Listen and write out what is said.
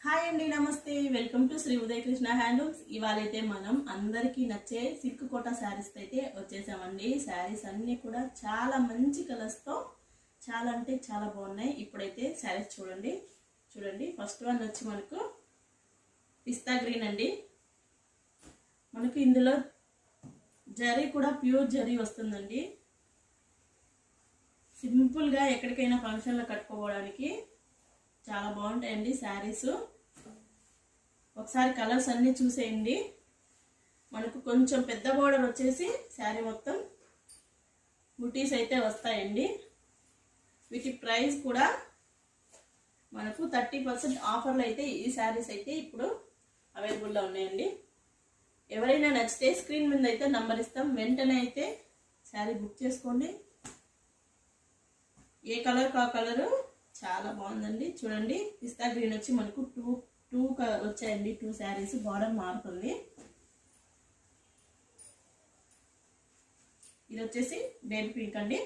Hi అండి, నమస్తే. Welcome to Shri Udaya Krishna handlooms. ఇవాళైతే మనం అందరికీ నచ్చే సిల్క్ కోటా శారీస్ అయితే వచ్చేసామండి. శారీస్ అన్నీ కూడా చాలా మంచి కలర్స్తో చాలా అంటే చాలా బాగున్నాయి. ఇప్పుడైతే శారీస్ చూడండి. ఫస్ట్ వన్ వచ్చి మనకు పిస్తా గ్రీన్ అండి. మనకు ఇందులో జరీ కూడా ప్యూర్ జరీ వస్తుందండి. సింపుల్గా ఎక్కడికైనా ఫంక్షన్లో కట్టుకోవడానికి చాలా బాగుంటాయండి శారీస్. ఒకసారి కలర్స్ అన్నీ చూసేయండి. మనకు కొంచెం పెద్ద బోర్డర్ వచ్చేసి శారీ మొత్తం బుటీస్ అయితే వస్తాయండి. వీటి ప్రైస్ కూడా మనకు 30% ఆఫర్లు అయితే ఈ శారీస్ అయితే ఇప్పుడు అవైలబుల్లో ఉన్నాయండి. ఎవరైనా నచ్చితే స్క్రీన్ మీద అయితే నంబర్ ఇస్తాం, వెంటనే అయితే శారీ బుక్ చేసుకోండి. ఏ కలర్ కా కలరు చాలా బాగుందండి. చూడండి, పిస్తా గ్రీన్ వచ్చి మనకు టూ వచ్చాయండి. 2 శారీస్. బార్డర్ మారుతుంది. ఇది వచ్చేసి బేబీ పింక్ అండి.